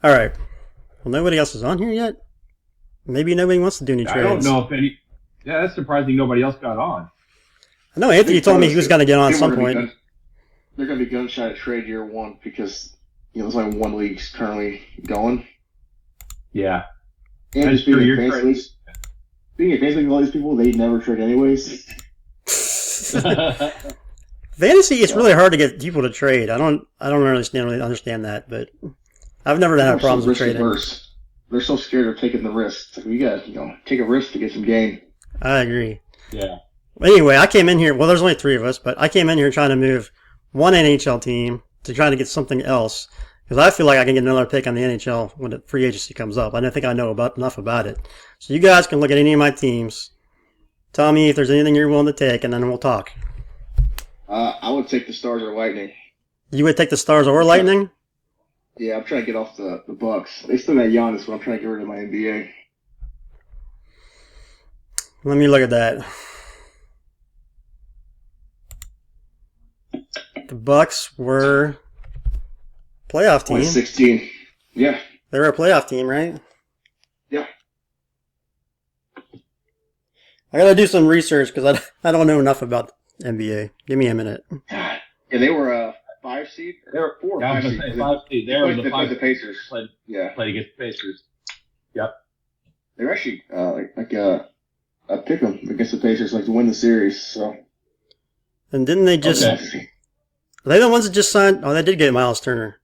All right. Well, nobody else is on here yet. Maybe nobody wants to do any I don't trades. know if any. Yeah, that's surprising. Nobody else got on. I know I Anthony think told me he was going to get on at people some are gonna be point. they're going to be gun shy at trade year one because there's only one league currently going. Yeah, And that's true. You're right. speaking of fantasy leagues, all these people they never trade anyways. Fantasy, it's really hard to get people to trade. I don't really understand that, but I've never had People are so problems with risk trading. averse. They're so scared of taking the risk. It's like, you got take a risk to get some gain. I agree. Yeah. Anyway, I came in here. Well, there's only three of us, but I came in here trying to move one NHL team to try to get something else because I feel like I can get another pick on the NHL when the free agency comes up. I don't think I know enough about it. So you guys can look at any of my teams. Tell me if there's anything you're willing to take, and then we'll talk. I would take the Stars or Lightning. You would take the Stars or Lightning? Yeah, I'm trying to get off the Bucks. They still got Giannis, but I'm trying to get rid of my NBA. Let me look at that. The Bucks were playoff team. 2016. Yeah. They were a playoff team, right? Yeah. I gotta do some research because I don't know enough about NBA. Give me a minute. Yeah, they were a 5 seed. They were 4 or Yeah, I 5 was seed. going to say 5 seed. They were the They played 5 the Pacers. played Yeah. against the Pacers. Yep. They were actually like a pick 'em against the Pacers, like to win the series. So. And didn't they just? Okay. Are they the ones that just signed? Oh, they did get Miles Turner.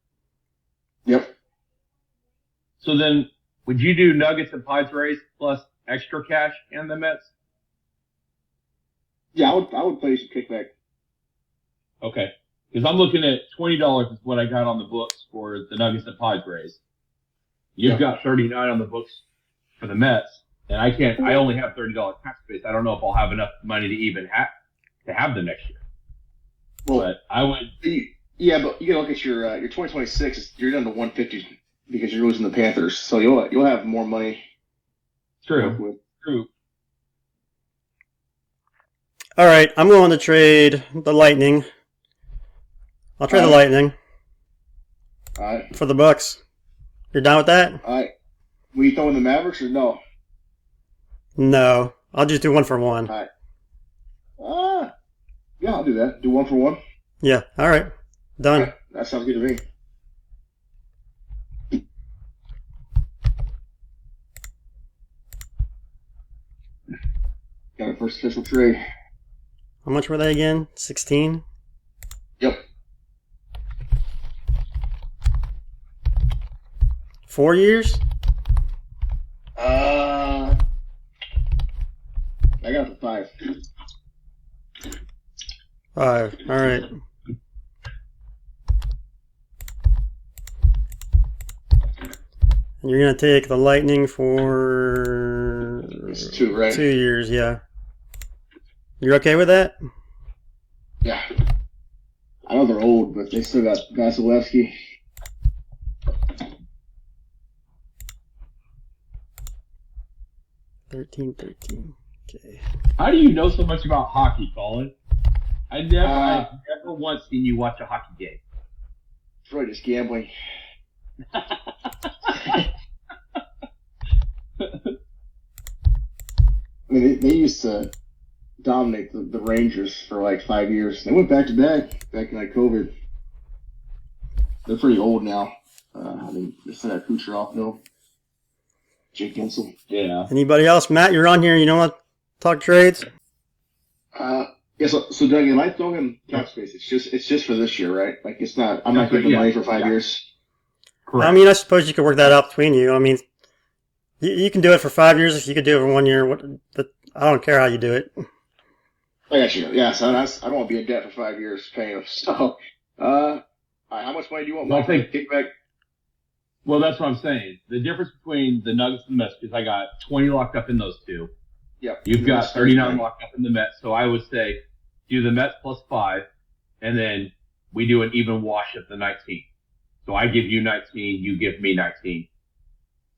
Yep. So then, would you do Nuggets and Padres plus extra cash and the Mets? Yeah, I would play some kickback. Okay. Because I'm looking at $20 is what I got on the books for the Nuggets and Padres. You've got 39 on the books for the Mets, and I only have $30 cap space. I don't know if I'll have enough money to even have them next year. Well, But I would. yeah, but you gotta look at your 2026. You're down to 150 because you're losing the Panthers, so you'll have more money. to work True. with. True. All right, I'm going to trade the Lightning. I'll trade the Lightning All right. for the Bucks. You're down with that? All right. Will you throw in the Mavericks or no? No, I'll just do one for one. All right. Yeah, I'll do that. Do 1 for 1. Yeah. All right. Done. All right. That sounds good to me. Got our first official trade. How much were they again? 16? Yep. 4 years? I got it for 5. 5. All right. And you're going to take the Lightning for It's 2, right? 2 years, yeah. You're okay with that? Yeah. I know they're old, but they still got Vasilevsky. $13. Okay. How do you know so much about hockey, Colin? I've never once seen you watch a hockey game. It's really just gambling. I mean, they used to dominate the Rangers for like 5 years. They went back to back in like COVID. They're pretty old now. I mean, they still have Kucherov, no. Jake Gensel. Yeah. Anybody else? Matt, you're on here. You don't want to talk trades? Yeah, so Doug, am I throwing him cap space? It's just for this year, right? Like it's not. I'm not Yeah, giving yeah, money for 5 yeah. years. Correct. I mean, I suppose you could work that out between you. I mean, you can do it for 5 years if you could do it for 1 year. But I don't care how you do it. I got you. Yeah, so I don't want to be in debt for 5 years paying him. So, all right, how much money do you want? Well, I Mike? think- Kickback. Well, that's what I'm saying. The difference between the Nuggets and the Mets is I got 20 locked up in those two. Yeah. You've got 39 locked up in the Mets. So I would say do the Mets plus 5, and then we do an even wash at the 19. So I give you 19, you give me 19.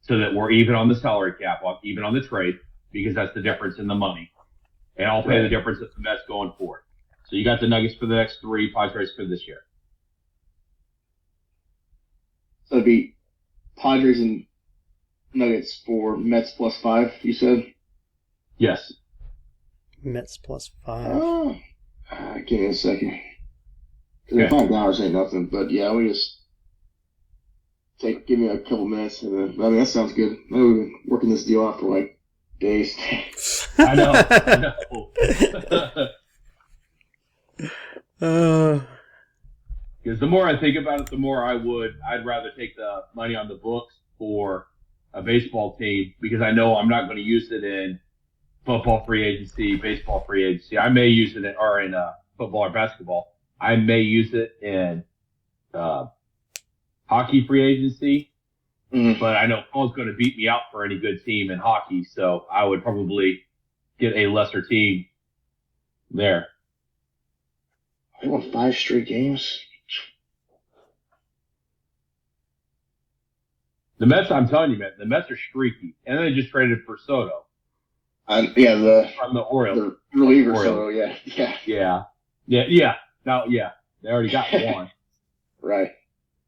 So that we're even on the salary cap, even on the trade, because that's the difference in the money. And I'll pay the difference at the Mets going forward. So you got the Nuggets for the next 3, Padres for this year. So it'd be Padres and Nuggets for Mets plus 5, you said? Yes. Mets plus 5. Give me a second. Okay. $5 ain't nothing, but yeah, we just give me a couple minutes, and then, I mean, that sounds good. I know we've been working this deal out for like days. I know. Because the more I think about it, the more I'd rather take the money on the books for a baseball team, because I know I'm not going to use it in football free agency, baseball free agency. I may use it in football or basketball. I may use it in hockey free agency, but I know Paul's going to beat me out for any good team in hockey, so I would probably get a lesser team there. They won 5 straight games. The Mets, I'm telling you, man, the Mets are streaky, and they just traded for Soto. From the Orioles. The reliever, Orioles. So Yeah. Now, they already got one. Right.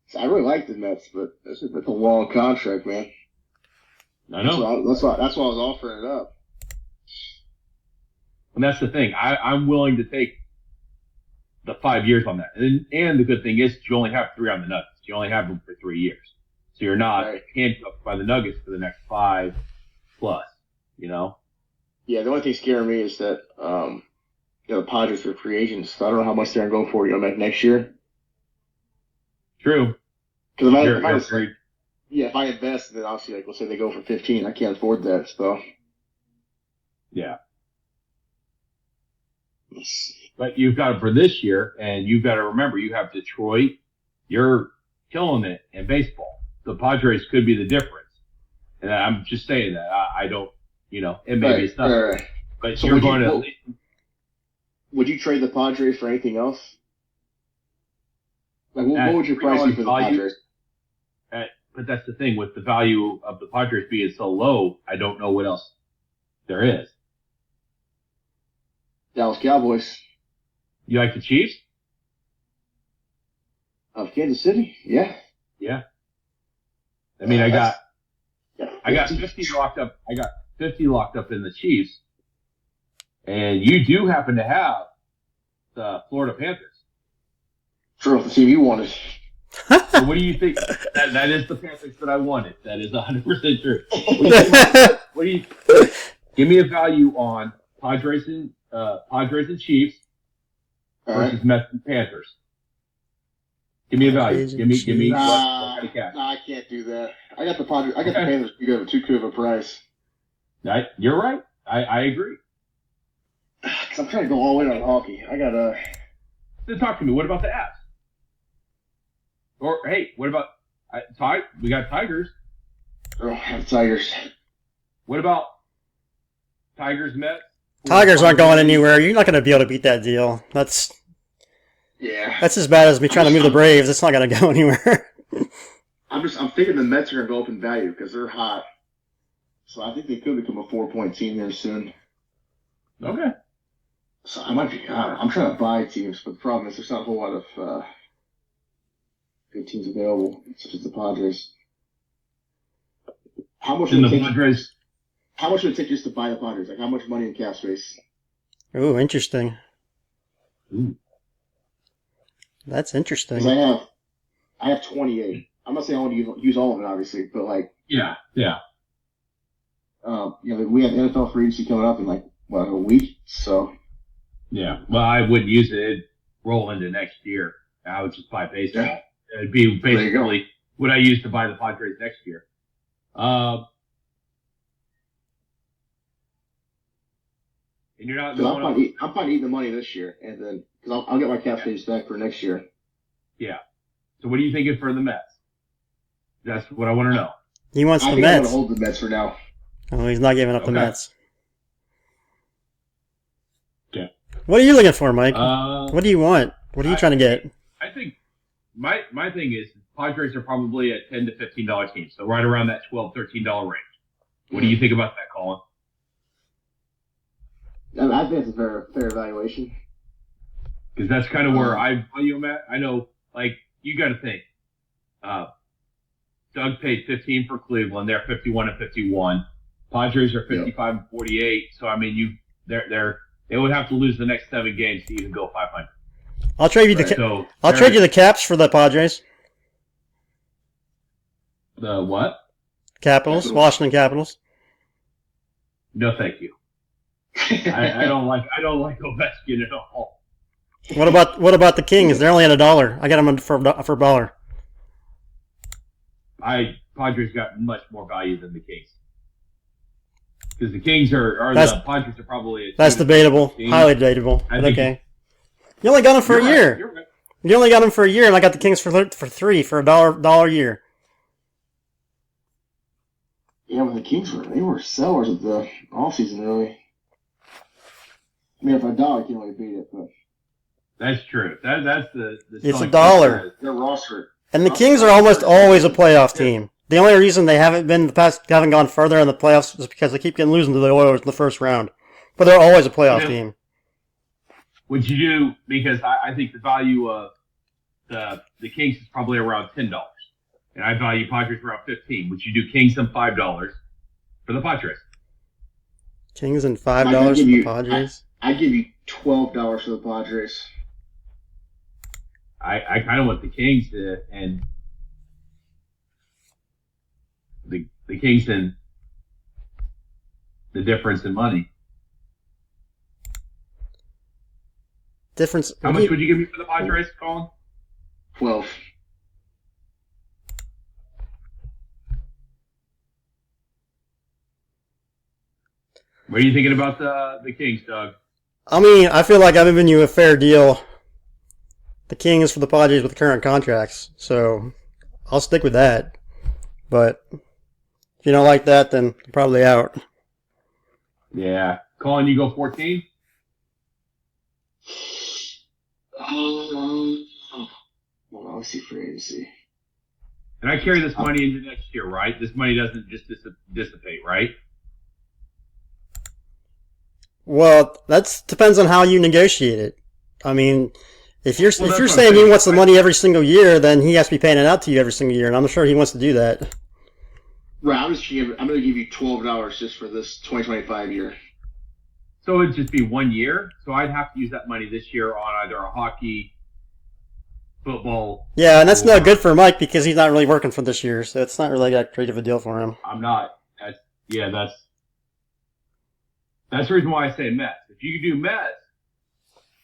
So I really like the Mets, but that's a long contract, man. I know. That's why I was offering it up. And that's the thing. I'm willing to take the 5 years on that. And the good thing is you only have 3 on the Nuggets. You only have them for 3 years. So you're not handcuffed by the Nuggets for the next 5 plus, you know? Yeah, the only thing scaring me is that, the Padres are free agents. So I don't know how much they're going to go for, next year. True. Because if I invest, then obviously, like, let's say they go for 15, I can't afford that, so. Yeah. But you've got it for this year, and you've got to remember, you have Detroit. You're killing it in baseball. The Padres could be the difference. And I'm just saying that. I don't, and maybe it's not. Right. But so you're going to. Would you trade the Padres for anything else? Like, what would your price be for the Padres? But that's the thing, with the value of the Padres being so low, I don't know what else there is. Dallas Cowboys. You like the Chiefs? Of Kansas City? Yeah. Yeah. I mean, I got 50 locked up. I got 50 locked up in the Chiefs. And you do happen to have the Florida Panthers. True, the team you wanted. So what do you think? That is the Panthers that I wanted. That is 100% true. What do you give me a value on Padres and Chiefs versus Mets and Panthers? Give me a value. Give me what kind of cash. Nah, I can't do that. I got the Padres. I got the Panthers too good of a price. You're right. I agree. Because I'm trying to go all in on hockey. I got Then talk to me. What about the Avs? Or hey, what about we got Tigers? Oh, Tigers. What about Tigers, Mets? Tigers aren't going anywhere. You're not going to be able to beat that deal. That's as bad as me trying to move the Braves. It's not going to go anywhere. I'm thinking the Mets are going to go up in value because they're hot. So I think they could become a 4-point team here soon. Okay. So I might be. I'm trying to buy teams, but the problem is there's not a whole lot of good teams available, such as the Padres. How much would it take just to buy the Padres? Like, how much money in cap space? Ooh, interesting. Ooh. That's interesting. Because I have 28. I'm not saying I want to use all of it, obviously, but like. Yeah. We have NFL free agency coming up in a week, so. Yeah. Well, I wouldn't use it. It'd roll into next year. I would just buy baseball. Yeah. It'd be basically what I use to buy the Padres next year. And you're not going. I'm fine eating the money this year, and then because I'll get my cap space back for next year. Yeah. So what are you thinking for the Mets? That's what I want to know. He wants the I'm Mets. going to hold the Mets for now. Oh, he's not giving up the Mets. Yeah. What are you looking for, Mike? What do you want? What are you trying to get? I think my thing is Padres are probably a $10 to $15 team, so right around that $12, $13 range. What do you think about that, Colin? I think it's a fair evaluation. Because that's kind of where I value them at. I know, you got to think. Doug paid 15 for Cleveland. They're 51-51. Padres are 55-48. So I mean, they would have to lose the next 7 games to even go 500. I'll trade you trade you the Caps for the Padres. The what? Capitals, Washington Capitals. No, thank you. I don't like Ovechkin at all. What about the Kings? They're only at $1. I got them for $1. Padres got much more value than the Kings. Because the Kings the Padres are probably that's debatable, highly debatable. But okay, you only got them for a year. You're right. You only got them for a year, and I got the Kings for $3 for $1 a year. Yeah, but the Kings were sellers at the offseason, really. I mean, if $1, I can't really beat it, but That's true. That's the it's $1. their roster. And the Kings are almost always a playoff team. The only reason they haven't gone further in the playoffs is because they keep getting losing to the Oilers in the first round. But they're always a playoff team. Would you do, because I think the value of the Kings is probably around $10, and I value Padres around $15. Would you do Kings and $5 for the Padres? Kings and $5 for the Padres? I give you $12 for the Padres. I kind of want the Kings to, and the Kings and the difference in money. Difference. How much would you give me for the Padres, Colin? 12. What are you thinking about the Kings, Doug? I mean, I feel like I'm giving you a fair deal. The Kings for the Padres with current contracts, so I'll stick with that. But if you don't like that, then you're probably out. Yeah. Colin, you go 14? Well, let's see free agency. And I carry this money into next year, right? This money doesn't just dissipate, right? Well, that depends on how you negotiate it. I mean, if you're Well, saying he wants the money every single year, then he has to be paying it out to you every single year, and I'm sure he wants to do that. Right, I'm going to give you $12 just for this 2025 year. So it'd just be 1 year. So I'd have to use that money this year on either a hockey, football. Yeah, and that's not good for Mike because he's not really working for this year, so it's not really that great of a deal for him. I'm not. That's the reason why I say Mets. If you do Mets,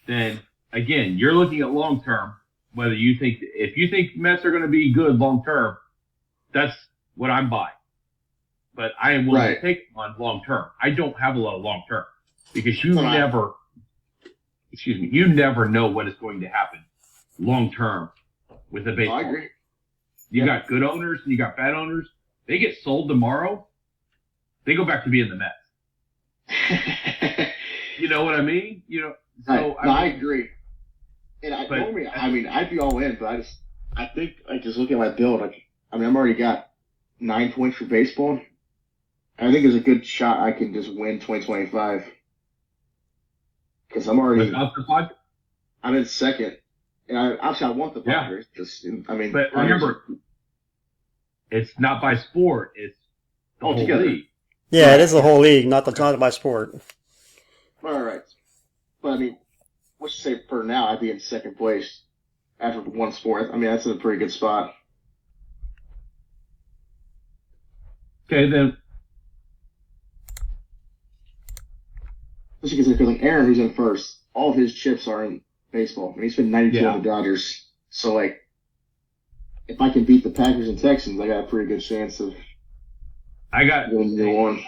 then again, you're looking at long term. If you think Mets are going to be good long term, that's what I'm buying. But I am willing to take on long term. I don't have a lot of long term because you never know what is going to happen long term with a baseball. I agree. You got good owners and you got bad owners. They get sold tomorrow. They go back to being the Mets. You know what I mean? I agree. And I'd be all in, but I think just looking at my build, I'm already got 9 points for baseball. I think there's a good shot I can just win 2025 because I'm in second, and I want the Padres. Yeah. But remember, it's not by sport; it's the whole league. Yeah, it is the whole league, not by sport. All right, but let's say for now I'd be in second place after one sport. That's a pretty good spot. Okay, then. Especially because Aaron, who's in first, all of his chips are in baseball. He's been 92 on the Dodgers. So, if I can beat the Packers and Texans, I got a pretty good chance of winning one.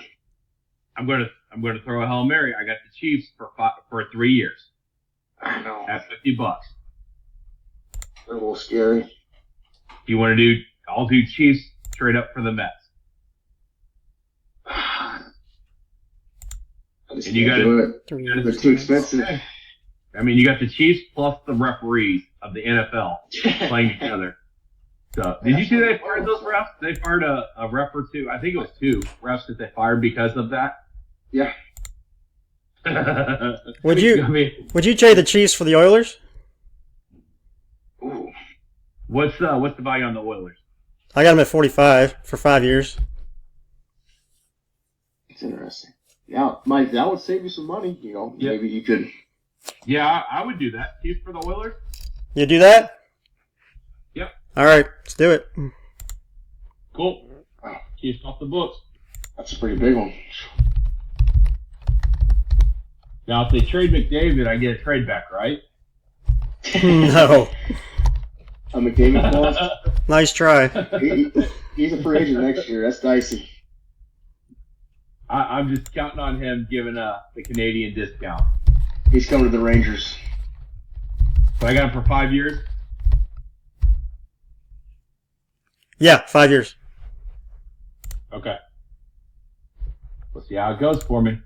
I'm going to throw a Hail Mary. I got the Chiefs for 3 years. I know. At $50. They're a little scary. If you want to do, I'll do Chiefs straight up for the Mets. And you got it. They're too expensive. Okay. You got the Chiefs plus the referees of the NFL playing together. So, did you see they fired those refs? They fired a ref or two. I think it was 2 refs that they fired because of that. Yeah. Would you trade the Chiefs for the Oilers? Ooh. What's the value on the Oilers? I got him at 45 for 5 years. It's interesting. Yeah, Mike, that would save you some money. You know, Yep. maybe you could. Yeah, I would do that. Chiefs for the Oilers. You do that? Yep. All right, let's do it. Cool. Chiefs off the books. That's a pretty big one. Now, if they trade McDavid, I get a trade back, right? No. A McDavid clause. Nice try. He's a free agent next year. That's dicey. I'm just counting on him giving the Canadian discount. He's coming to the Rangers. So I got him for 5 years. Yeah, 5 years. Okay. We'll see how it goes for me.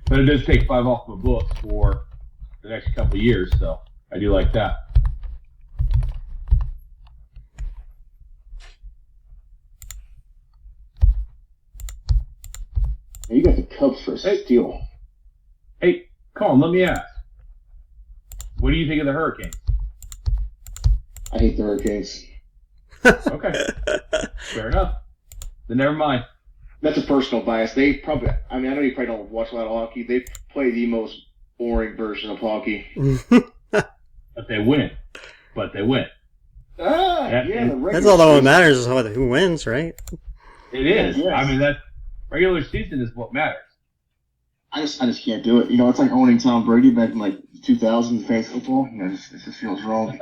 But it does take 5 off my books for the next couple of years, so I do like that. You got the Cubs for a steal. Hey, Colin, let me ask. What do you think of the Hurricanes? I hate the Hurricanes. Okay. Fair enough. Then never mind. That's a personal bias. They probably, I mean, I know you probably don't watch a lot of hockey. They play the most boring version of hockey. But they win. Yeah, the regular That's all that season. matters is who wins, right? It is. Yes. I mean, that regular season is what matters. I just can't do it. You know, it's like owning Tom Brady back in like 2000 fantasy football. You know, it just feels wrong.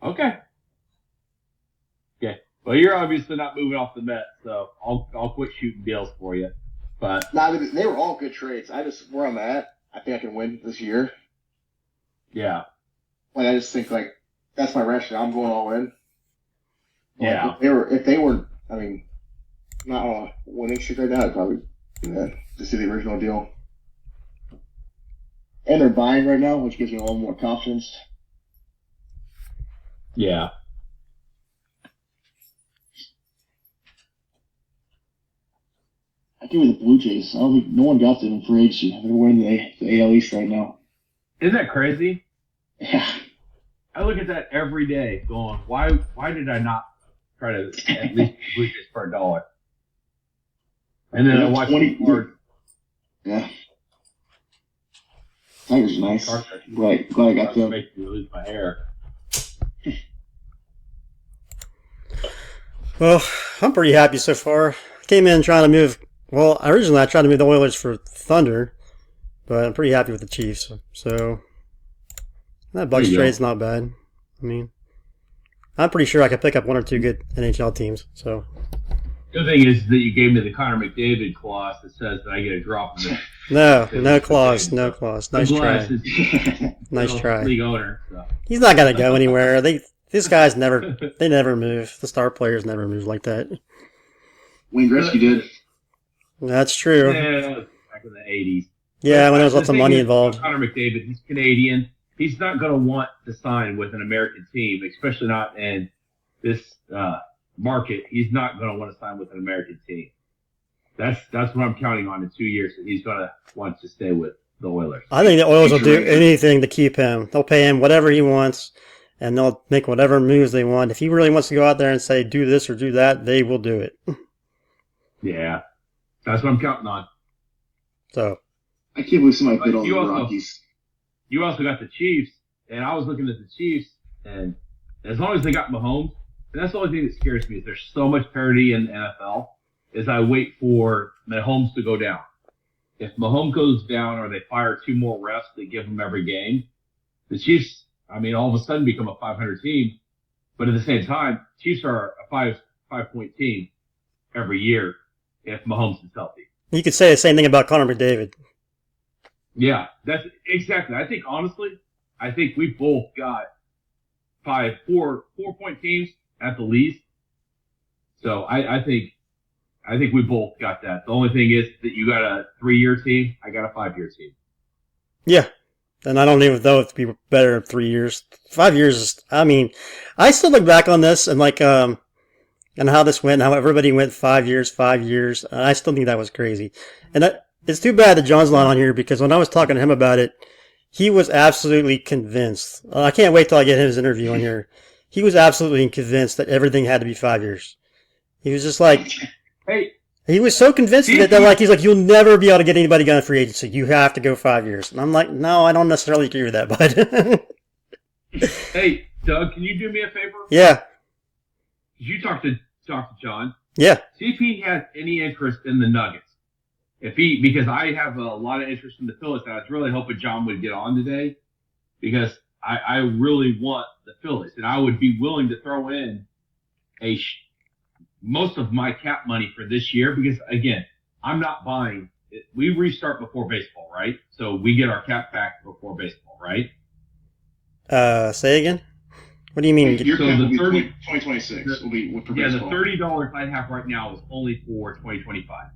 Okay. Well, you're obviously not moving off the Mets, so I'll quit shooting deals for you. But Nah, they were all good trades. Where I'm at, I think I can win this year. yeah, Like, I just think, like, that's my rationale. I'm going all in. Like, Yeah. If they were, I mean, not on a winning streak right now, I'd probably do that. Just do the original deal. And they're buying right now, which gives me a little more confidence. yeah. I do with the Blue Jays. I don't think no one got them in free agency. They're winning the AL East right now. Isn't that crazy? Yeah. I look at that every day, going, why did I not try to at least Blue Jays for $1? And then I watch 20 the card. Yeah. Tigers are nice. Glad I got them. Makes me lose my hair. Well, I'm pretty happy so far. Came in trying to move. Well, originally I tried to move the Oilers for Thunder, but I'm pretty happy with the Chiefs. So that Bucks There you go. trade's not bad. I mean, I'm pretty sure I could pick up 1 or 2 good NHL teams. So The other thing is that you gave me the Connor McDavid clause that says that I get a drop in no clause. Nice try. Nice try. League owner. So. He's not gonna go anywhere. These guys never move. The star players never move like that. Wayne Gretzky did. That's true. Yeah, that was back in the 80s. Yeah, when there was lots The of thing money is, involved. Connor McDavid, he's Canadian. He's not going to want to sign with an American team, especially not in this market. He's not going to want to sign with an American team. That's what I'm counting on in 2 years, that he's going to want to stay with the Oilers. I think the Oilers will do anything to keep him. They'll pay him whatever he wants, and they'll make whatever moves they want. If he really wants to go out there and say, do this or do that, they will do it. Yeah, that's what I'm counting on. So, I can't believe somebody bid But on you the also- Rockies. You also got the Chiefs, and I was looking at the Chiefs, and as long as they got Mahomes, and that's the only thing that scares me is there's so much parity in the NFL, is I wait for Mahomes to go down. If Mahomes goes down or they fire 2 more refs that give them every game, the Chiefs, I mean, all of a sudden become a 500 team, but at the same time, Chiefs are a 5-point team every year if Mahomes is healthy. you could say the same thing about Connor McDavid. Yeah, that's exactly. I think honestly, we both got 4-point teams at the least. So I think we both got that. The only thing is that you got a 3-year team. I got a 5-year team. Yeah. And I don't even know if it'd be better in 3 years. 5 years is, I mean, I still look back on this and and how this went, how everybody went 5 years, and I still think that was crazy. And It's too bad that John's not on here because when I was talking to him about it, he was absolutely convinced. I can't wait till I get his interview on here. He was absolutely convinced that everything had to be 5 years. He was just like, Hey, he was so convinced of it that like he's like, you'll never be able to get anybody gun free agency. You have to go 5 years. And I'm like, no, I don't necessarily agree with that, bud. hey, Doug, can you do me a favor? Yeah, You talk to John. yeah. See if he has any interest in the Nuggets. Because I have a lot of interest in the Phillies, and I was really hoping John would get on today because I really want the Phillies, and I would be willing to throw in most of my cap money for this year because, again, I'm not buying. We restart before baseball, right? So we get our cap back before baseball, right? Say again? What do you mean? Your So cap the will be 30 2026 will be for Yeah, the baseball. $30 I have right now is only for 2025.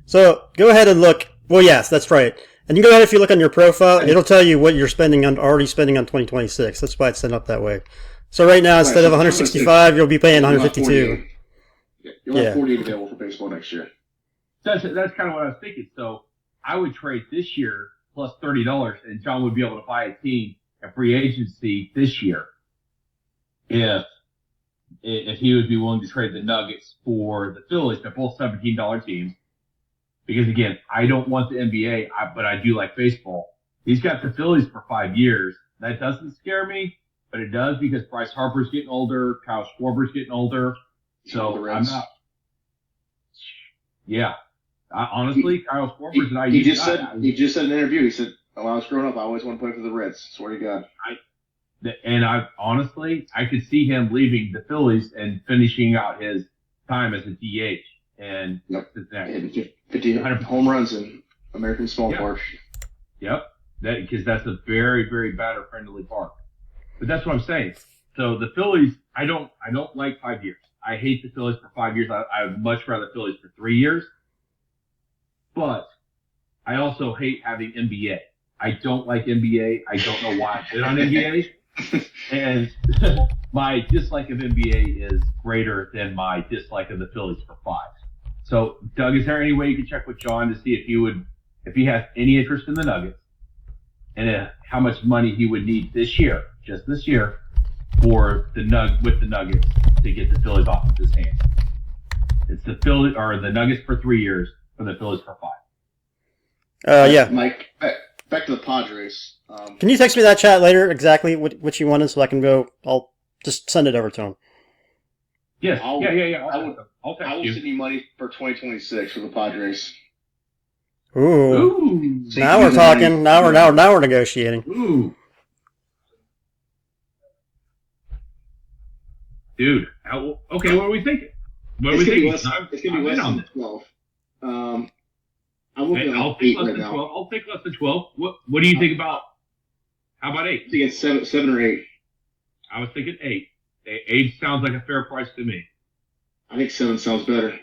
So go ahead and look. Well, yes, that's right. And you go ahead if you look on your profile, it'll tell you what you're already spending on 2026. That's why it's set up that way. So right now, instead of 165, you'll be paying 152. You'll have Yeah. 48 available for baseball next year. That's kind of what I was thinking. So I would trade this year plus $30, and John would be able to buy a team at free agency this year if he would be willing to trade the Nuggets for the Phillies. They're both $17 teams. Because again, I don't want the NBA, but I do like baseball. He's got the Phillies for 5 years. That doesn't scare me, but it does because Bryce Harper's getting older, Kyle Schwarber's getting older. So The I'm Reds. not. Yeah, honestly, Kyle Schwarber's an He ideal just guy. said in an interview. He said, "When I was growing up, I always wanted to play for the Reds." Swear to God. And I could see him leaving the Phillies and finishing out his time as a DH. And Yep. Cincinnati. Hitting 50 home runs in American Small Yeah. Park. Yep. Because that's a very, very batter friendly park. But that's what I'm saying. So the Phillies, I don't like 5 years. I hate the Phillies for 5 years. I would much rather Phillies for 3 years. But I also hate having NBA. I don't like NBA. I don't know why I did on NBA. And my dislike of NBA is greater than my dislike of the Phillies for 5. So, Doug, is there any way you can check with John to see if he has any interest in the Nuggets and how much money he would need this year, just this year, for the Nuggets to get the Phillies off of his hands? It's the Nuggets for 3 years, for the Phillies for 5. Yeah. Mike, back to the Padres. Can you text me that chat later exactly what you wanted so I can go? I'll just send it over to him. Yes. I'll- Yeah. I'll I text will you. send you money for 2026 for the Padres. Ooh. Ooh. Now we're talking. Now we're negotiating. Ooh. Dude. Okay, what are we thinking? What are we It's gonna be thinking? less. It's gonna I'm be less in on than this. 12. I'm looking I'll at take 8 less right than now. 12. I'll take less than 12. What do you think about? How about 8? I think it's 7 or 8. I was thinking 8. 8 sounds like a fair price to me. I think 7 sounds better.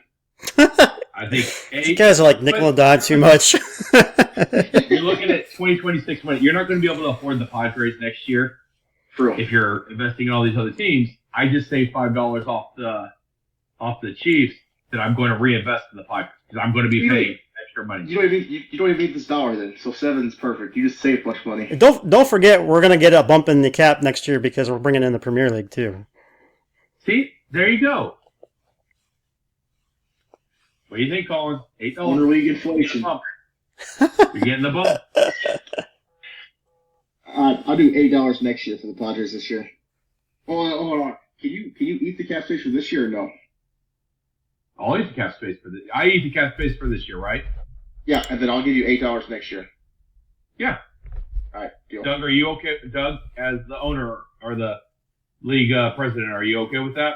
I think You 8. guys are like nickel and dime too much. You're looking at 2026 money. You're not going to be able to afford the Padres next year True. if you're investing in all these other teams. I just saved $5 off the Chiefs that I'm going to reinvest in the Padres because I'm going to be paying extra money. You don't even need this dollar then. So 7's perfect. You just save a bunch of money. Don't forget we're gonna get a bump in the cap next year because we're bringing in the Premier League too. See, there you go. What do you think, Colin? $8. Owner league inflation. You're getting the bump. I'll do $8 next year for the Padres this year. Hold on. Can you eat the cap space for this year or no? I'll eat the cap space for this. I eat the cap space for this year, right? Yeah, and then I'll give you $8 next year. Yeah. All right, deal. Doug, are you okay? Doug, as the owner or the league president, are you okay with that?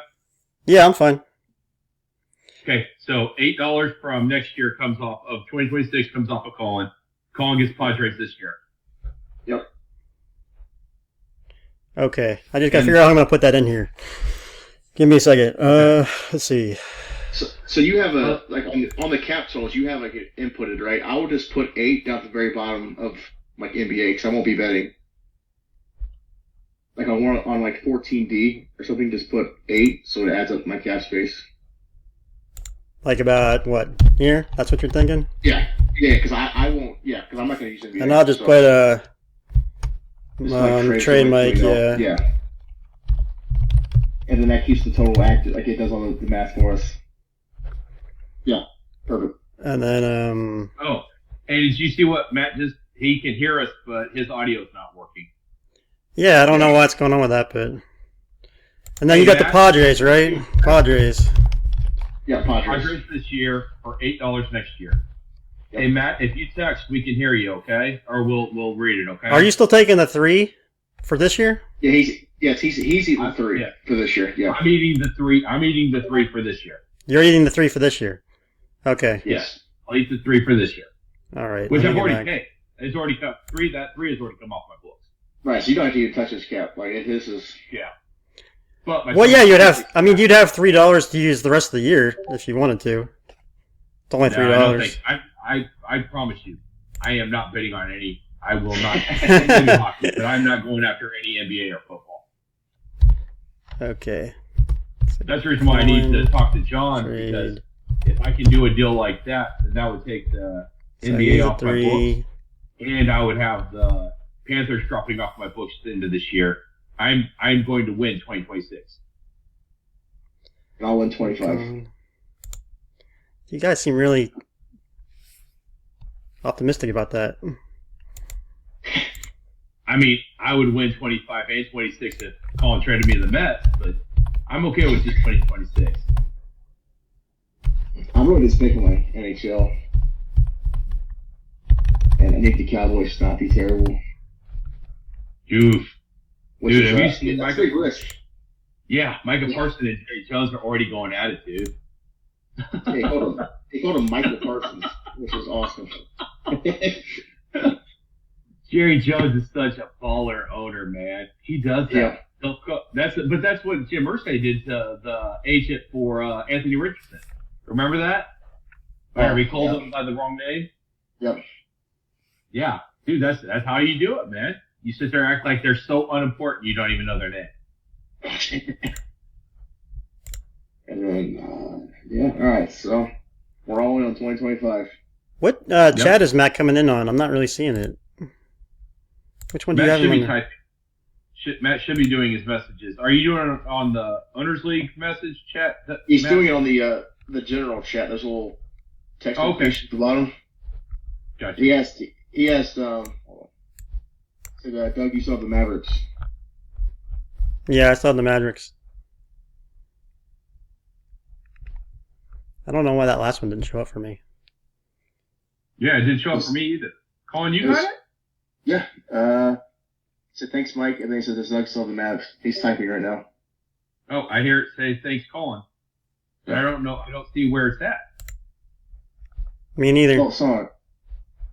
Yeah, I'm fine. Okay, so $8 from next year comes off of 2026 comes off of Colin. Colin gets Padres this year. Yep. Okay, I just gotta figure out how I'm gonna put that in here. Give me a second. Let's see. So you have on the cap totals, you have it inputted, right? I will just put 8 down at the very bottom of NBA because I won't be betting. On 14D or something, just put 8 so it adds up my cap space. Like about what here? That's what you're thinking? Yeah. Yeah, because I won't. Yeah, because I'm not going to use NBA. And I'll just so put a just like trade Mike. you know, Yeah. Yeah. And then that keeps the total active, like it does all the math for us. Yeah, perfect. And then Oh, and did you see what Matt just? He can hear us, but his audio's not working. yeah, I don't know what's going on with that, but. And then Hey, you got the Matt? Padres, right? Padres. Yeah, Padres. Padres this year for $8 next year. Yep. Hey Matt, if you text, we can hear you, okay? Or we'll read it, okay? Are you still taking the 3 for this year? Yeah, he's eating 3 yeah. for this year. Yeah. I'm eating the 3. I'm eating the 3 for this year. You're eating the 3 for this year. Okay. Yes. I'll eat the 3 for this year, All right. which let I've me get already back. paid. It's already come 3. That 3 has already come off my books. Right. So you don't have to even touch this cap. Like this is. Yeah. But my Well, yeah, you'd have $3 to use the rest of the year if you wanted to. It's only No, $3. I don't think. I promise you, I am not bidding on any. I will not any hockey, but I'm not going after any NBA or football. Okay. That's the reason why I need to talk to John, because Trade. if I can do a deal like that, then that would take the So NBA use the off my 3. books, and I would have the Panthers dropping off my books at the end of this year. I'm going to win 2026. And I'll win 25. You guys seem really optimistic about that. I mean, I would win 25 and 26 if Colin traded me to the Mets, but I'm okay with just 2026. I'm really just making my NHL. And I think the Cowboys to not be terrible. Oof. Which Dude, is, have you seen that's Michael? big risk. Yeah, Micah Parsons and Jerry Jones are already going at it, dude. They called him Michael Parsons, which was awesome. Jerry Jones is such a baller owner, man. He does that. Yeah. That's what Jim Irsay did to the agent for Anthony Richardson. Remember that? Where he called him by the wrong name. Yep. Yeah, dude, that's how you do it, man. You sit there and act like they're so unimportant you don't even know their name. And then, yeah, all right. So we're all in on 2025. What chat is Matt coming in on? I'm not really seeing it. Which one do you Matt have should him be on? typing. Matt should be doing his messages. Are you doing it on the Owners League message chat? He's Matt? doing it on the general chat. There's a little text notification at the bottom. Gotcha. He asked hold on. Said, Doug, you saw the Mavericks. Yeah, I saw the Mavericks. I don't know why that last one didn't show up for me. Yeah, it didn't show up for me either. Colin, you got it? Yeah. Said thanks, Mike, and then he said this Doug saw the Mavs. He's typing right now. Oh, I hear it say thanks, Colin. But I don't know. I don't see where it's at. Me neither. Oh, sorry.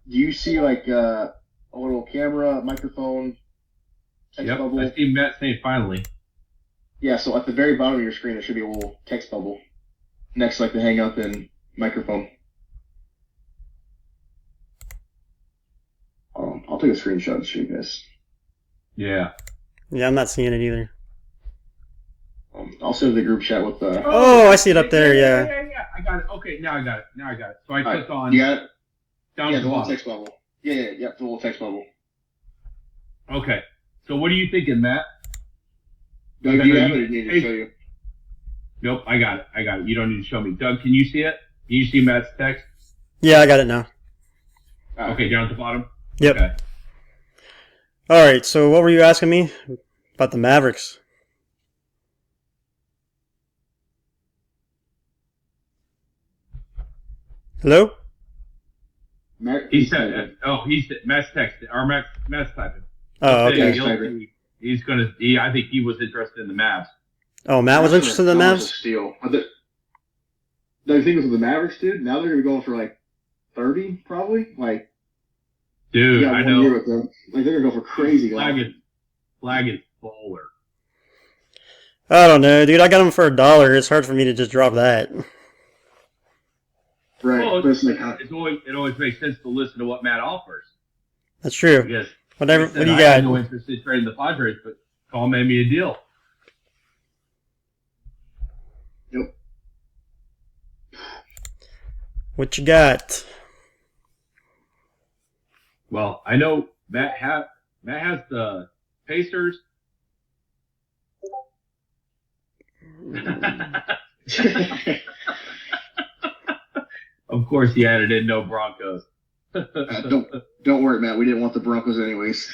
Do you see like a little camera, microphone, text Yep, bubble? I see Matt saying finally. Yeah, so at the very bottom of your screen, there should be a little text bubble next to like the hang up and microphone. I'll take a screenshot to show you guys. Yeah. Yeah, I'm not seeing it either. I'll send the group chat with the. Oh, I see it up there, yeah. Yeah. I got it. Okay, now I got it. So I clicked on You got it? down Yeah, to the the little bottom. text bubble. Yeah, the little text bubble. Okay. So what are you thinking, Matt? Doug, I do you know have you- it? Or do you need hey. to show you? Nope, I got it. You don't need to show me. Doug, can you see it? Can you see Matt's text? Yeah, I got it now. Okay, down at the bottom? Yep. Okay. All right, so what were you asking me about the Mavericks? Hello? He said, Matt's texting, or Matt's typing. Oh, He said okay. he's gonna, I think he was interested in the Mavs. Oh, Matt was interested in the That was a Mavs? steal. The thing with the Mavericks, dude, now they're going to be going for like 30, probably. Like, Dude, you got I 1 year know. with them. Like, they're going to go for crazy. Flag is baller. I don't know, dude. I got them for $1. It's hard for me to just drop that. Right. Well, but it's like, it always makes sense to listen to what Matt offers. That's true. Because Whatever. he said, What do you I had no got? interest in trading the Padres, but Colin made me a deal. What you got? Well, I know Matt has the Pacers. Of course, he added in no Broncos. Don't worry, Matt. We didn't want the Broncos anyways.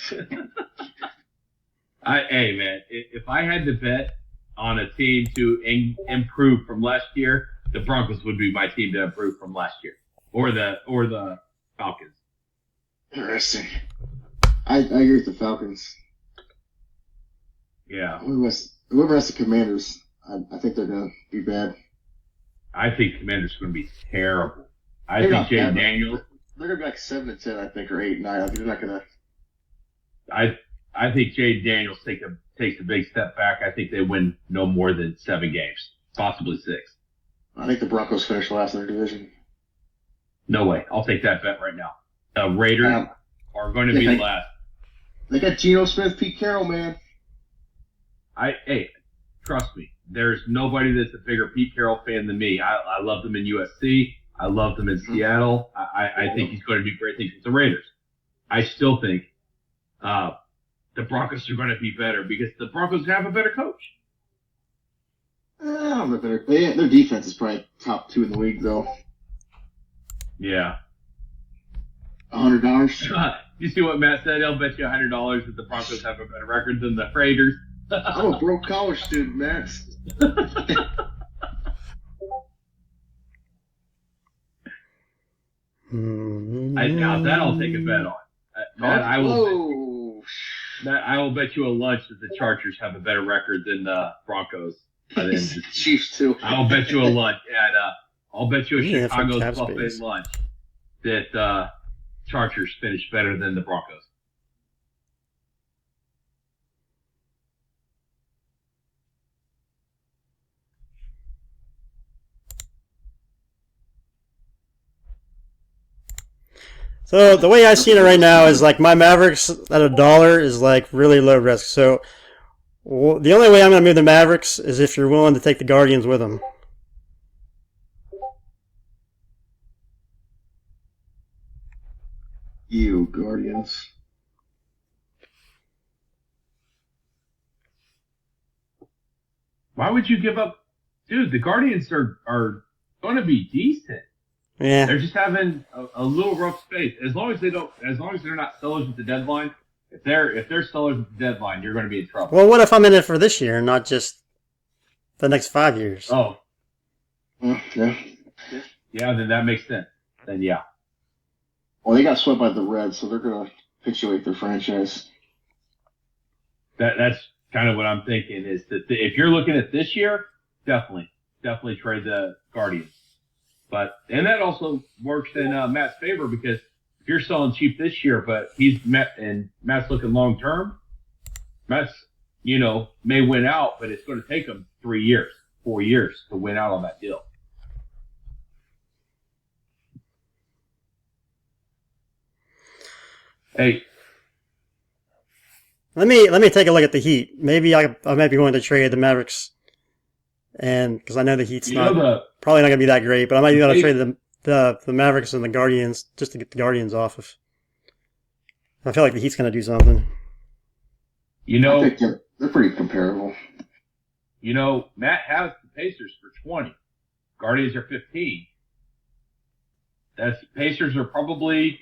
Hey, man, if I had to bet on a team to improve from last year, the Broncos would be my team to improve from last year, or the Falcons. Interesting. I agree with the Falcons. Yeah, Whoever has the Commanders, I think they're going to be bad. I think Commanders are going to be terrible. I They're think not Jaden bad, Daniels. They're going to be like 7-10, I think, or 8-9. I think they're not going to. I think Jaden Daniels takes a big step back. I think they win no more than 7 games, possibly 6. I think the Broncos finish last in their division. No way. I'll take that bet right now. The Raiders are going to be last. They got Geno Smith, Pete Carroll, man. Hey, trust me. There's nobody that's a bigger Pete Carroll fan than me. I love them in USC. I love them in Seattle. I think he's going to do great things with the Raiders. I still think the Broncos are going to be better because the Broncos have a better coach. Their defense is probably top 2 in the league, though. Yeah. $100. You see what Matt said? He'll bet you $100 that the Broncos have a better record than the Raiders. I'm a broke college student, Matt. Now that I'll take a bet on. Matt, I will bet you a lunch that the Chargers have a better record than the Broncos. Chiefs too. I'll bet you a lunch at I'll bet you a Chicago's cap buffet space. lunch that Chargers finish better than the Broncos. So the way I've seen it right now is like my Mavericks at $1 is like really low risk. So the only way I'm going to move the Mavericks is if you're willing to take the Guardians with them. You Guardians. Why would you give up? Dude, the Guardians are going to be decent. Yeah. They're just having a little rough space. As long as they're not sellers at the deadline, if they're sellers at the deadline, you're going to be in trouble. Well, what if I'm in it for this year and not just the next 5 years? Oh, Yeah. yeah, then that makes sense. Then yeah. Well, they got swept by the Reds, so they're going to perpetuate their franchise. That's kind of what I'm thinking is that if you're looking at this year, definitely trade the Guardians. And that also works in Matt's favor because if you're selling cheap this year, but Matt's looking long term, Matt's, may win out, but it's going to take him 3 years, 4 years to win out on that deal. Hey, Let me take a look at the Heat. Maybe I might be going to trade the Mavericks, and because I know the Heat's probably not going to be that great, but I might be able to trade the Mavericks and the Guardians just to get the Guardians off of. I feel like the Heat's going to do something. I think they're pretty comparable. Matt has the Pacers for 20. Guardians are 15. Pacers are probably,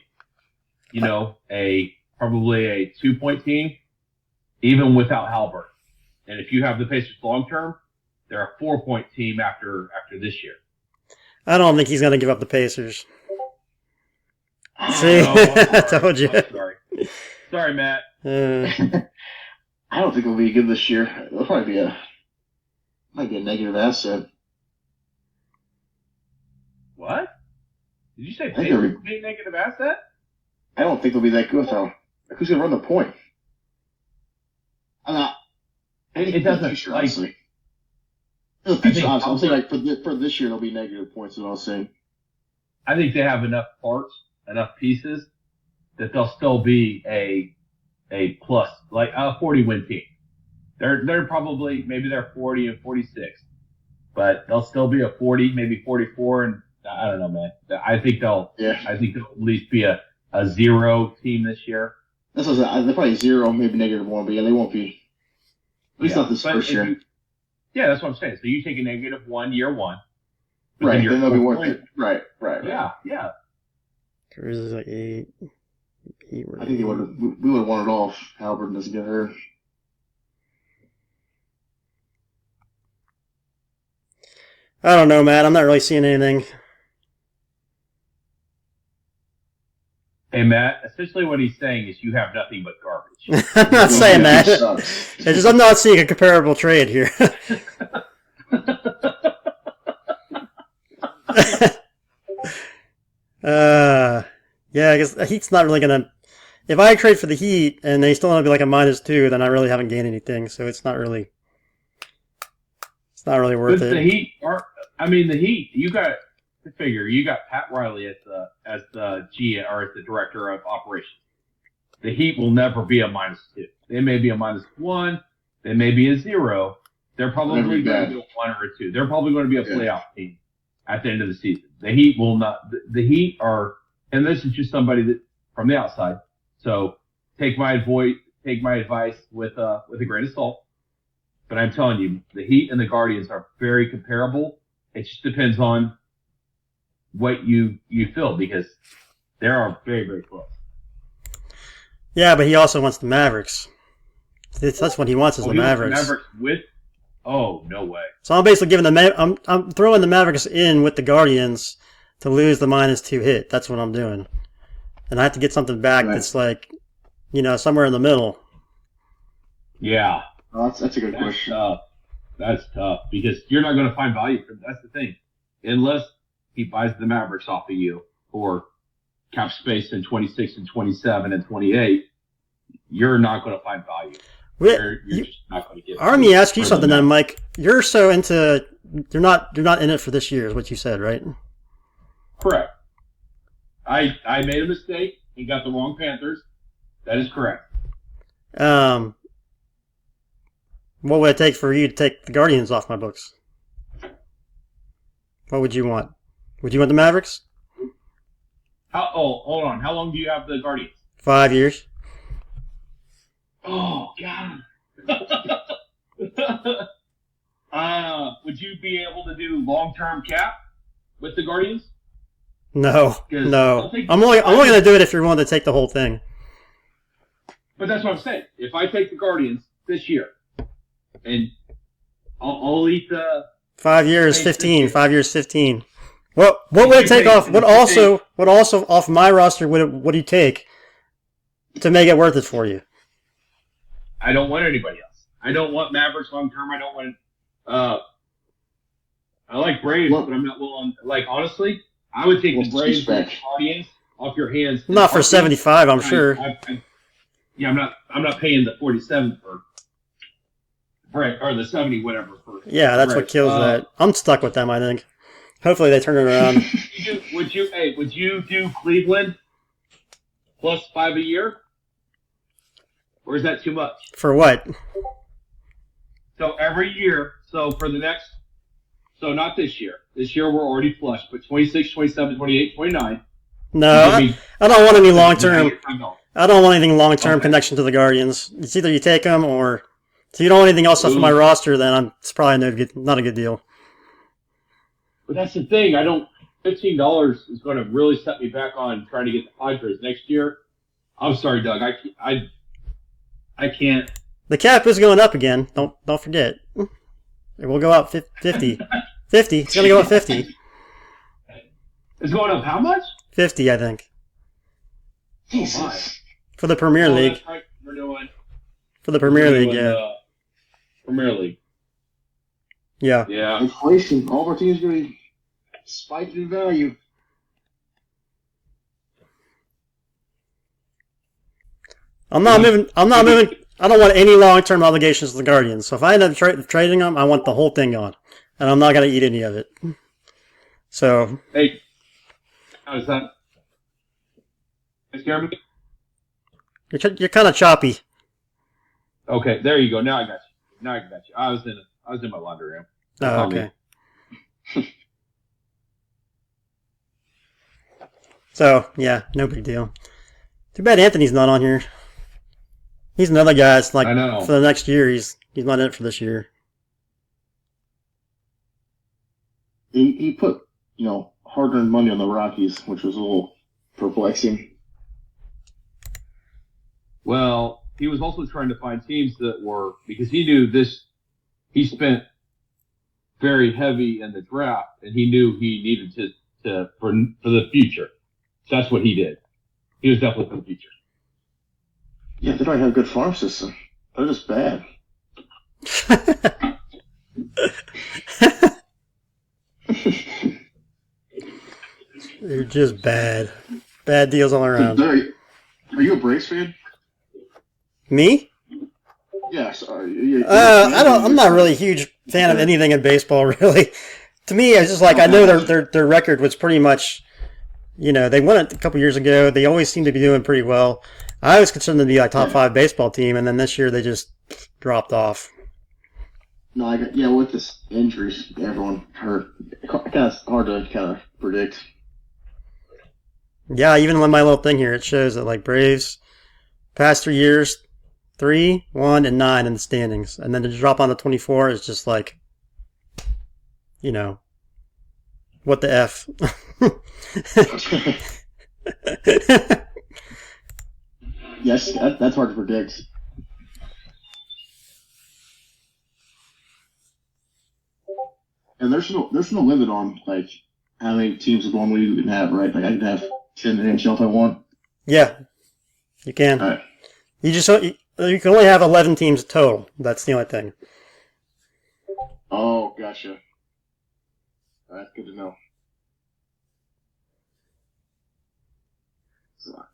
probably a 2-point team, even without Halbert. And if you have the Pacers long term, they're a 4-point team after this year. I don't think he's going to give up the Pacers. See, I told you. Sorry, Matt. I don't think it'll be good this year. It'll probably be might be a negative asset. What? Did you say Pacers will be a negative asset? I don't think they'll be that good though. Who's gonna run the point? I'm not. It doesn't. Future, honestly. I'm saying like for this year they'll be negative points. Is what I was saying. I think they have enough parts, enough pieces that they'll still be a plus, like a 40-win team. They're probably maybe they're 40 and 46, but they'll still be a 40, maybe 44, and I don't know, man. I think they'll at least be a a 0 team this year. That's what I said. They're probably 0, maybe -1, but yeah, they won't be. At least not this but first if year. Yeah, that's what I'm saying. So you take a -1 year one. but Right, you're then they'll be worth 4 it. Right. Yeah. Cruz is like 8. I think we would have won it all if Halliburton doesn't get hurt. I don't know, Matt. I'm not really seeing anything. Hey, Matt, essentially what he's saying is you have nothing but garbage. I'm not saying that. It sucks. It's just I'm not seeing a comparable trade here. Yeah, I guess the Heat's not really gonna. If I trade for the Heat and they still want to be like a -2, then I really haven't gained anything. So it's not really. It's not really worth But it. the Heat are. I mean, the Heat. You got to figure. You got Pat Riley as the G or as the director of operations. The Heat will never be a -2. They may be a -1. They may be a 0. They're probably Never be going bad. to be a 1 or a 2. They're probably going to be a Yeah. playoff team at the end of the season. The Heat will not. The Heat are, and this is just somebody that from the outside. So take my advice with a grain of salt. But I'm telling you, the Heat and the Guardians are very comparable. It just depends on what you feel because they are very, very close. Yeah, but he also wants the Mavericks. That's what he wants is the he wants Mavericks. Mavericks with? Oh, no way. So I'm basically giving I'm throwing the Mavericks in with the Guardians to lose the -2 hit. That's what I'm doing, and I have to get something back Right. that's like, somewhere in the middle. Yeah, Oh, that's a good that's question. tough. That's tough because you're not going to find value for. That's the thing, unless he buys the Mavericks off of you for cap space in 26 and 27 and 28. You're not going to find value. You're just not going to get. Let me ask you for something the then, Mike. You're so into you're not in it for this year, is what you said, right? Correct. I made a mistake and got the wrong Panthers. That is correct. What would it take for you to take the Guardians off my books? What would you want? Would you want the Mavericks? Hold on. How long do you have the Guardians? 5 years. Oh God. Would you be able to do long-term cap with the Guardians? No, 'Cause no. I think- I'm only going to do it if you're willing to take the whole thing. But that's what I'm saying. If I take the Guardians this year, and I'll eat the 5 years, Hey, 15. hey. 5 years, 15. What would it take off? What also off my roster would you take to make it worth it for you? I don't want anybody else. I don't want Mavericks long term. I don't want. I like Braves, Well- but I'm not willing. Like honestly, I would take the What's the Braves spec? and the Guardians off your hands. Not for 75, I'm sure. Yeah, I'm not paying the 47 for Brett or the 70 whatever for. Yeah, that's what Braves. kills that. I'm stuck with them, I think. Hopefully they turn it around. Would you do Cleveland plus 5 a year, or is that too much? For what? So every year, so for the next, so not this year. This year we're already flush, but 26, 27, 28, 29. No, I don't want any long term. I don't want anything long term Okay. connection to the Guardians. It's either you take them or. So you don't want anything else off of my Ooh. roster, then it's probably not a good deal. But that's the thing. I don't. $15 is going to really set me back on trying to get the Padres next year. I'm sorry, Doug. I can't. The cap is going up again. Don't forget. It will go up 50. 50. It's going to go up 50. It's going up how much? 50, I think. Jesus. For the Premier Oh, League. that's right. We're doing. For the Premier we're League, doing yeah. the Premier League. Yeah. Yeah. Inflation. All of our teams going to be spiked in value. I'm not moving. I don't want any long-term obligations to the Guardians. So if I end up trading them, I want the whole thing gone. And I'm not going to eat any of it. So, Hey, how's that? Is Jeremy? you're kind of choppy. Okay, there you go. Now I got you. I was in my laundry room. That's Oh, on me. okay. So, yeah, no big deal. Too bad Anthony's not on here. He's another guy. It's like I know. for the next year. He's not in it for this year. He put, hard-earned money on the Rockies, which was a little perplexing. Well, he was also trying to find teams that were, because he knew this, he spent very heavy in the draft, and he knew he needed to for the future. So that's what he did. He was definitely for the future. Yeah, they don't have a good farm system. They're just bad. They're just bad. Bad deals all around. Are you a Braves fan? Me? Yeah, sorry. I'm not really a huge fan of anything in baseball, really. To me, it's just like I know their record was pretty much, they won it a couple years ago. They always seem to be doing pretty well. I always consider them to be a top 5 baseball team, and then this year they just dropped off. No, with this injuries, everyone hurt. Kind of hard to kind of predict. Yeah, even on my little thing here, it shows that like Braves, past 3 years, 3, 1, and 9 in the standings, and then to drop on to 24 is just like, what the F. Yes, that's hard to predict. And there's no limit on like how many teams of one league you can have, right? Like I can have 10 in NHL if I want. Yeah, you can. All right. You can only have 11 teams total. That's the only thing. Oh, gotcha. That's good to know.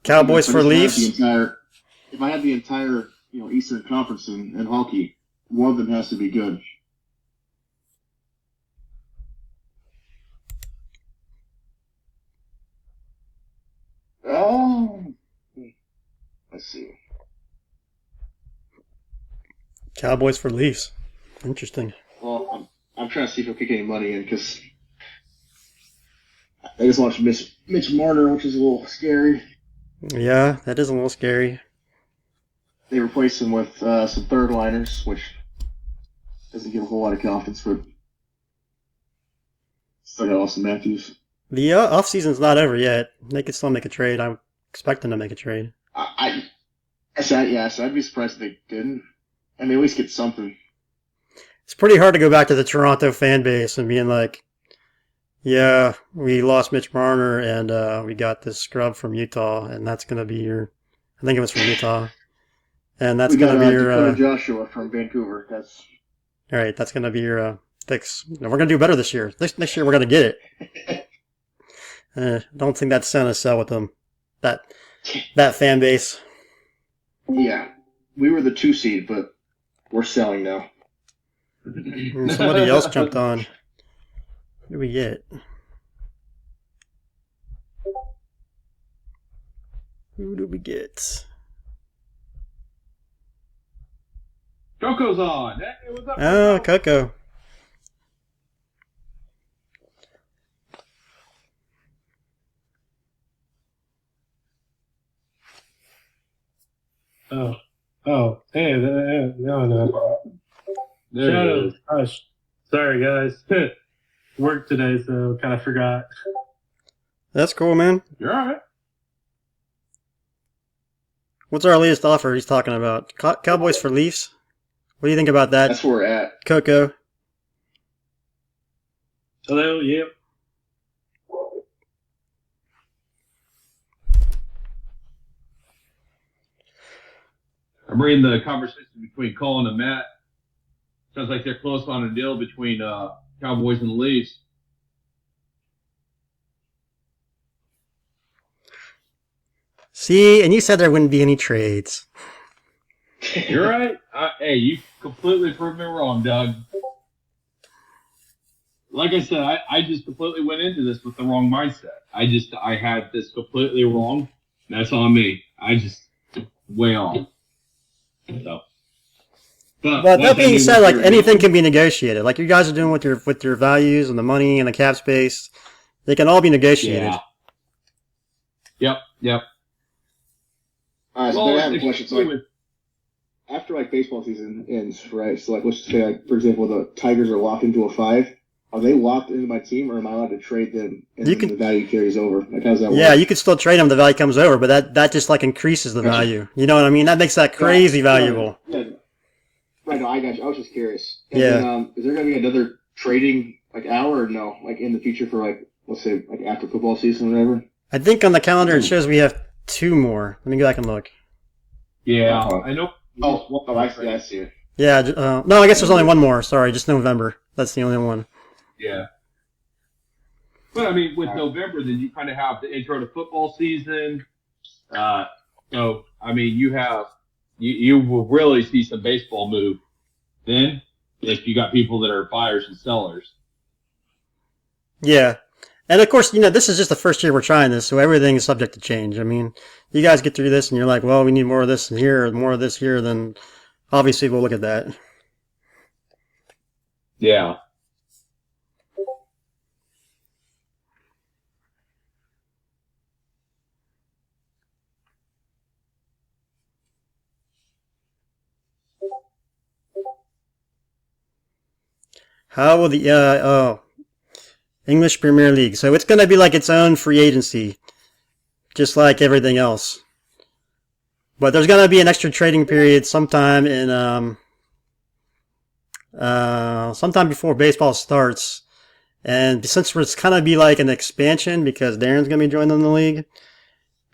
Cowboys for Leafs. If I had the entire Eastern Conference in hockey, one of them has to be good. Oh, let's see. Cowboys for Leafs. Interesting. Well, I'm trying to see if I can kick any money in because I just launched Mitch Marner, which is a little scary. Yeah, that is a little scary. They replaced him with some third liners, which doesn't give a whole lot of confidence, but still got Austin Matthews. The off season's not over yet. They could still make a trade. I'm expecting to make a trade. I'd be surprised if they didn't. I mean, at least get something. It's pretty hard to go back to the Toronto fan base and being like, yeah, we lost Mitch Marner and we got this scrub from Utah, and that's going to be your... I think it was from Utah. And that's going to be your... Dakota Joshua from Vancouver. All right, that's going to be your fix. And we're going to do better this year. Next year we're going to get it. Don't think that's going to sell with them. That fan base. Yeah. We were the 2 seed, but we're selling now. Somebody else jumped on. What do we get? Who do we get? Coco's on. Hey, what's up? Oh, Coco. Hey, no. There Shadow. he is. Gosh. Sorry, guys. Work today, so kind of forgot. That's cool, man. You're all right. What's our latest offer he's talking about? Cowboys for Leafs? What do you think about that, That's where we're at. Coco? Hello, yep. I'm reading the conversation between Colin and Matt. Sounds like they're close on a deal between Cowboys and the Leafs. See, and you said there wouldn't be any trades. You're right. Hey, you completely proved me wrong, Doug. Like I said, I just completely went into this with the wrong mindset. I had this completely wrong. That's on me. I just way off. So. But that being said, like anything can be negotiated. Like you guys are doing with your values and the money and the cap space, they can all be negotiated. Yeah. Yep. All right, so Well, then I have a it's question. So, like, after like baseball season ends, right? So, like, let's just say, like, for example, the Tigers are locked into a 5. Are they locked into my team, or am I allowed to trade them and You then can- the value carries over? Like, how does that Yeah, work? you could still trade them. The value comes over, but that just like increases the Gotcha. value. You know what I mean? That makes that crazy valuable. Yeah. Right. No, I got you. I was just curious. And Yeah. Then, is there gonna be another trading like hour or no? Like in the future for like let's say like after football season or whatever. I think on the calendar it shows we have 2 more. Let me go back and look. Yeah, Uh-huh. I know. I see. I see it. Yeah, no, I guess there's only one more. Sorry, just November. That's the only one. Yeah. But I mean, with November, then you kind of have the intro to football season. So I mean, you will really see some baseball move then if you got people that are buyers and sellers. Yeah. And of course, this is just the first year we're trying this, so everything is subject to change. I mean, you guys get through this and you're like, well, we need more of this here or more of this here, then obviously we'll look at that. Yeah. How will the English Premier League? So it's going to be like its own free agency, just like everything else. But there's going to be an extra trading period sometime sometime before baseball starts. And since it's kind of be like an expansion because Darren's going to be joining the league,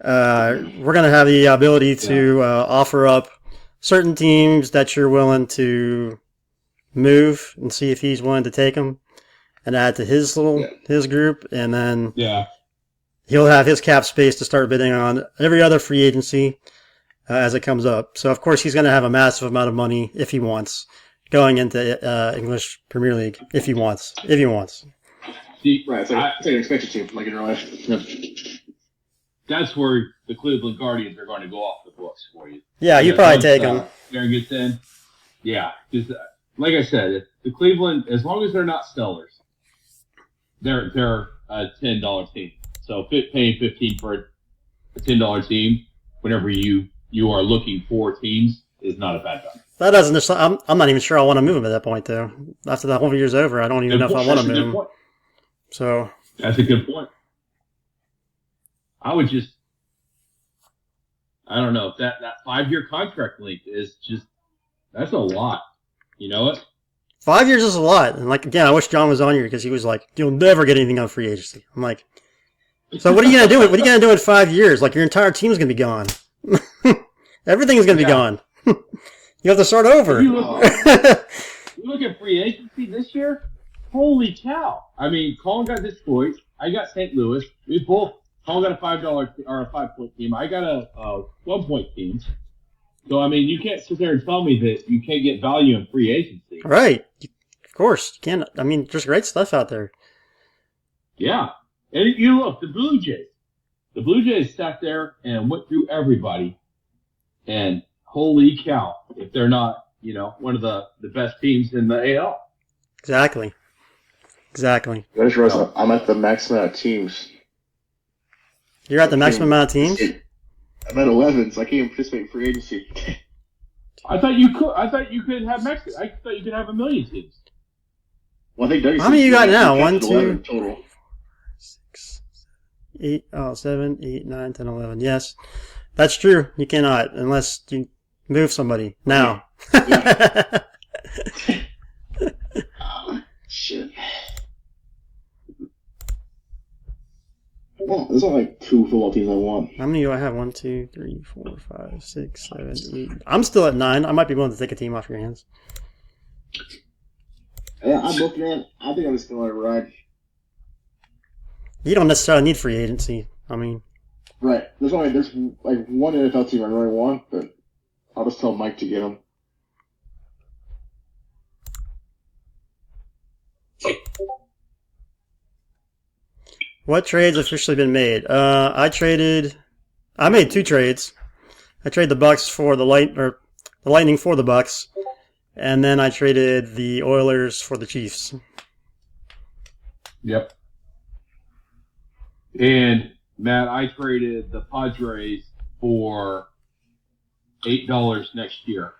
we're going to have the ability to offer up certain teams that you're willing to move and see if he's willing to take them and add to his his group, and then he'll have his cap space to start bidding on every other free agency as it comes up. So of course he's going to have a massive amount of money if he wants going into English Premier League if he wants. See, Right. It's like an expansion team, like in real life. Yep. that's where the Cleveland Guardians are going to go off the books for you. Yeah, you probably take him. Darren gets in. Yeah, because like I said, the Cleveland, as long as they're not sellers, they're a $10 team. So paying $15 for a $10 team whenever you are looking for teams is not a bad value. That doesn't. I'm not even sure I want to move him at that point though. After the whole year's over, I don't even know if I want to move him. So That's a good point. I would just, I don't know, that 5-year contract length is just, that's a lot. You know it? 5 years is a lot. And like, again, I wish John was on here because he was like, you'll never get anything on free agency. I'm like, so what are you going to do? What are you going to do in 5 years? Like your entire team's going to be gone. Everything is going to be gone. You have to start over. You look at free agency this year, holy cow. I mean, Colin got Detroit. I got St. Louis. We both, Colin got a $5 or a 5-point team. I got a 1-point team. So, I mean, you can't sit there and tell me that you can't get value in free agency. Right. Of course. You can't. I mean, there's great stuff out there. Yeah. And you look, the Blue Jays. The Blue Jays sat there and went through everybody. And holy cow, if they're not, one of the best teams in the AL. Exactly. I just realized I'm at the maximum amount of teams. You're at the maximum amount of teams? I'm at 11, so I can't participate in free agency. I thought you could. I thought you could have Mexico. I thought you could have 1 million teams. Well, I think Doug How many you got now? 1, 11 2, total. 6, 8, 7, 8, 9, 10, 11. Yes, that's true. You cannot unless you move somebody now. Yeah. Shit. Well, there's only like 2 football teams I want. How many do I have? 1, 2, 3, 4, 5, 6, 7, 8. I'm still at 9. I might be willing to take a team off your hands. Yeah, I'm looking at. I think I'm just gonna let it ride. You don't necessarily need free agency. I mean, Right. There's like one NFL team I really want, but I'll just tell Mike to get him. what trades officially been made? I made 2 trades. I traded the Bucks for the Lightning for the Bucks, and then I traded the Oilers for the Chiefs. Yep. And Matt, I traded the Padres for $8 next year.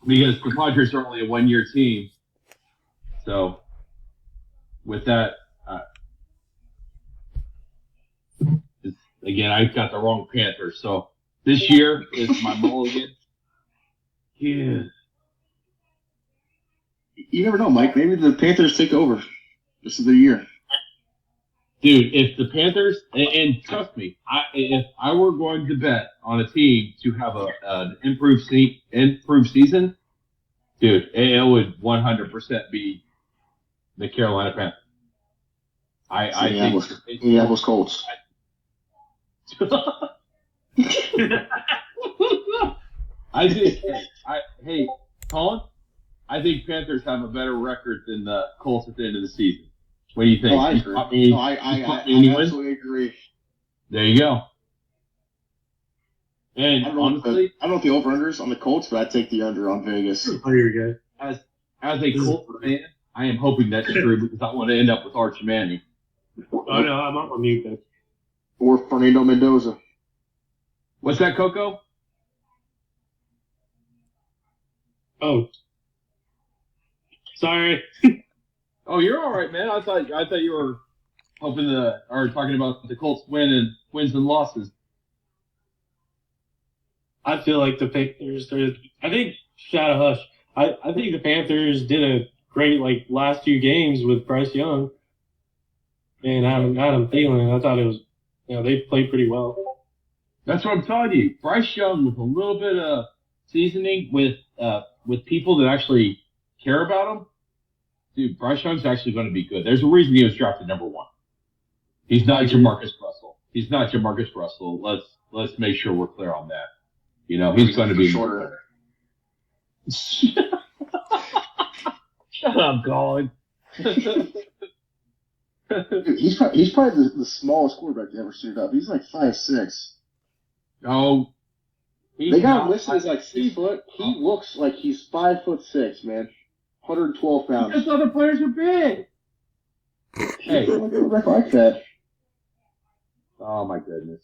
Because the Padres are only a 1-year team. So, with that, again, I got the wrong Panthers. So, this year is my mulligan. Yeah. You never know, Mike. Maybe the Panthers take over. This is their year. Dude, if the Panthers, and trust me, if I were going to bet on a team to have an improved season, dude, it would 100% be the Carolina Panthers. I think Indianapolis Colts. I think, hey, Colin, I think Panthers have a better record than the Colts at the end of the season. What do you think? Oh, I agree. I absolutely agree. There you go. And I don't honestly, know if the over-unders on the Colts, but I'd take the under on Vegas. Oh, you're good. as a Colts fan, I am hoping that's true because I want to end up with Archie Manning. Oh, no, I'm on mute, then. Or Fernando Mendoza. What's that, Coco? Oh. Sorry. Oh, you're all right, man. I thought you were hoping or talking about the Colts wins and losses. I feel like the Panthers, I think, shout out hush. I think the Panthers did a great, last few games with Bryce Young and Adam Thielen. I thought it was, they played pretty well. That's what I'm telling you. Bryce Young with a little bit of seasoning with people that actually care about him. Dude, Bryce Young's actually going to be good. There's a reason he was drafted number 1. He's not Jamarcus Russell. Let's make sure we're clear on that. He's going to be shorter. Shut up, Colin. Dude, he's probably the smallest quarterback they ever suited up. He's like 5'6". Oh, they got him listed as 6 foot. He looks like he's 5'6", man. 112 pounds. Because other players are big. Hey, quarterback like that. Oh my goodness.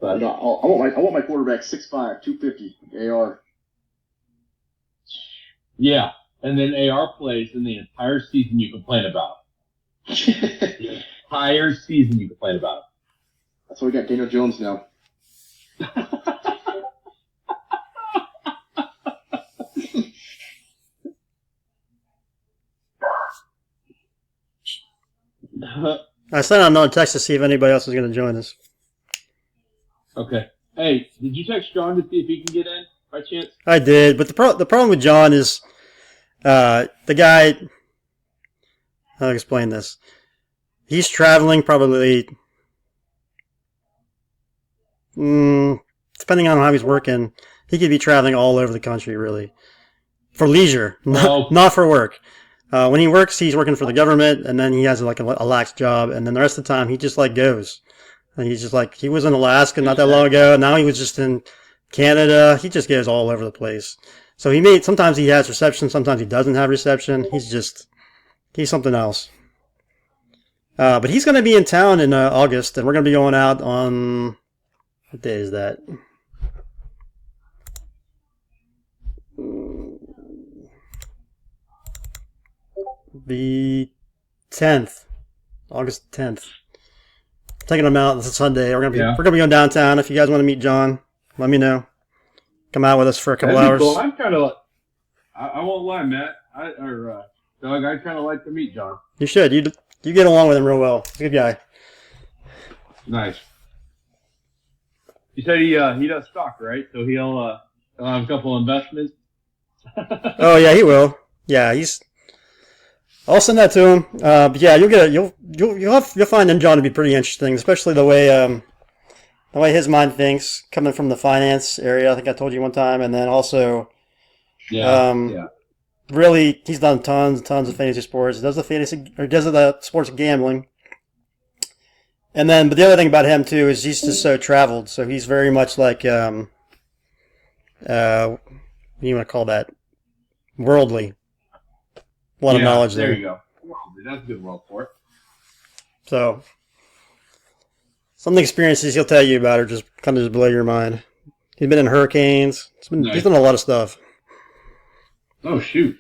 But no, I want my quarterback 6'5", 250 AR. Yeah, and then AR plays in the entire season you complain about. The entire season you complain about. That's why we got Daniel Jones now. I sent out another text to see if anybody else was going to join us. Okay. Hey, did you text John to see if he can get in by chance? I did, but the problem with John is the guy. I'll explain this. He's traveling probably, depending on how he's working, he could be traveling all over the country, really, for leisure, not for work. When he works, he's working for the government, and then he has a lax job, and then the rest of the time he just goes. And he's just he was in Alaska not that long ago, and now he was just in Canada. He just goes all over the place. So sometimes he has reception, sometimes he doesn't have reception. He's something else. But he's going to be in town in August, and we're going to be going out on, what day is that? The 10th, August 10th. Taking him out. This is Sunday. We're gonna be going downtown. If you guys want to meet John, let me know. Come out with us for a couple hours. Cool. I'm kind of. I won't lie, Matt. Doug, I kind of like to meet John. You should. You get along with him real well. He's a good guy. Nice. You said he does stock, right? So he'll have a couple investments. Oh yeah, he will. Yeah, I'll send that to him. But yeah, you'll find John to be pretty interesting, especially the way his mind thinks, coming from the finance area. I think I told you one time, and then also, really, he's done tons and tons of fantasy sports. He does the sports gambling, and then, but the other thing about him too is he's just so traveled. So he's very much like, what do you want to call that? Worldly. A lot of knowledge there. There you go. That's a good word for it. So, Some of the experiences he'll tell you about are just kind of just blow your mind. He's been in hurricanes. He's done a lot of stuff. Oh shoot.